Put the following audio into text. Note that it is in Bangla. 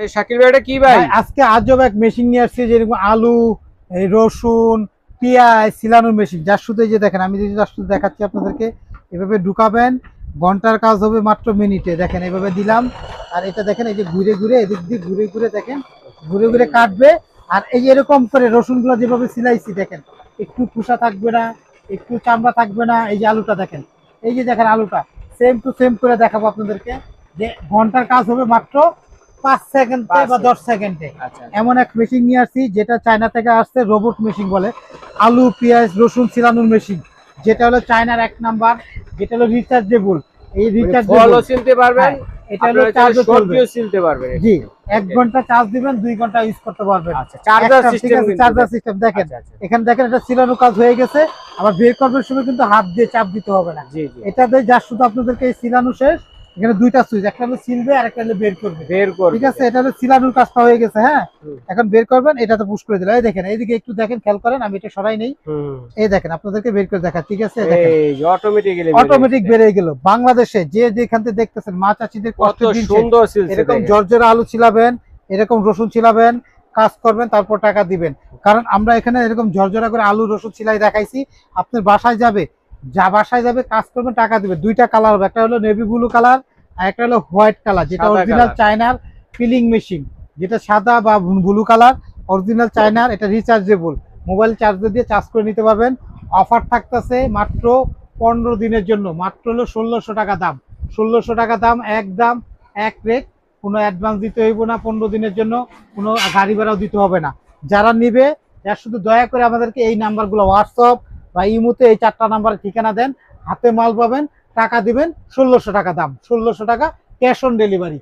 আরে শাকিল ভাই এটা কি ভাই? আজকে আজব এক মেশিন নিয়ে আসছে, যেরকম আলু, এই রসুন, পেঁয়াজ সিলানোর মেশিন। যার শুধু এই যে দেখেন, আমি যদি যার শুধু দেখাচ্ছি আপনাদেরকে, এভাবে ঢুকাবেন, ঘন্টার কাজ হবে মাত্র মিনিটে। দেখেন এভাবে দিলাম, আর এটা দেখেন এই যে ঘুরে ঘুরে এদিক দিয়ে ঘুরে ঘুরে দেখেন ঘুরে ঘুরে কাটবে। আর এই এরকম করে রসুনগুলো যেভাবে সিলাইছি দেখেন, একটু খোসা থাকবে না, একটু চামড়া থাকবে না। এই যে আলুটা দেখেন, এই যে দেখেন আলুটা সেম টু সেম করে দেখাবো আপনাদেরকে, যে ঘন্টার কাজ হবে মাত্র 5 সেকেন্ডে বা 10 সেকেন্ডে। এমন এক মেশিন নিয়ে আসছি, যেটা চায়না থেকে আসছে, রোবট মেশিন বলে। আলু পেঁয়াজ রসুন ছিলানোর মেশিন, যেটা হলো চায়নার 1 নাম্বার, যেটা হলো রিচার্জেবল। এই রিচার্জেবল চিনতে পারবেন, এটা হলো চার্জও চলবে। চিনতে পারবেন। জি, 1 ঘন্টা চার্জ দিবেন, 2 ঘন্টা ইউজ করতে পারবেন। আচ্ছা, চার্জার সিস্টেম। চার্জার সিস্টেম দেখেন, এখানে দেখেন এটা ছিলানোর কাজ হয়ে গেছে। আবার বের করবার সময় কিন্তু হাত দিয়ে চাপ দিতে হবে না। জি জি, এটা দিয়ে যা শুধু আপনাদেরকে এই ছিলানো শেষ। এখানে 2টা সুইচ, একটা হলো সিলবে আর একটা হলো বের করবে। ঠিক আছে, এটা হলো সিলানোর কাজটা হয়ে গেছে। হ্যাঁ, এখন বের করবেন, এটাতে পুশ করে দিলাম। এই দেখেন এইদিকে একটু দেখেন, খেয়াল করেন, আমি এটা সরাই নেই। এই দেখেন আপনাদেরকে বের করে দেখা। ঠিক আছে, অটোমেটিক বেরিয়ে গেল। বাংলাদেশে যে যেখান থেকে দেখতেছেন, মা চাচিদের কত সুন্দর এরকম জর্জরা আলু ছিলাবেন, এরকম রসুন ছিলাবেন, কাজ করবেন, তারপর টাকা দিবেন। কারণ আমরা এখানে এরকম ঝরঝরা করে আলু রসুন ছিলাই দেখাইছি। আপনার বাসায় যাবে, বাসায় যাবে, কাজ করবেন, টাকা দিবে। 2টা কালার হবে, একটা হলো নেভি ব্লু কালার আর একটা হলো হোয়াইট কালার, যেটা অরিজিনাল চায়নার ফিলিং মেশিন। যেটা সাদা বা ব্লু কালার অরিজিনাল চায়নার, এটা রিচার্জেবল, মোবাইল চার্জার দিয়ে চার্জ করে নিতে পারবেন। অফার থাকতেছে মাত্র 15 দিনের জন্য, মাত্র হলো 1600 টাকা দাম। 1600 টাকা দাম, একদম এক রেট। কোনো অ্যাডভান্স দিতে হইব না 15 দিনের জন্য, কোনো গাড়ি ভাড়াও দিতে হবে না। যারা নিবে, যারা শুধু দয়া করে আমাদেরকে এই নাম্বারগুলো হোয়াটসঅ্যাপ বা ইমোতে এই 4টা নাম্বার ঠিকানা দেন, হাতে মাল পাবেন, টাকা দিবেন। 1600 টাকা দাম, 1600 টাকা ক্যাশ অন ডেলিভারি।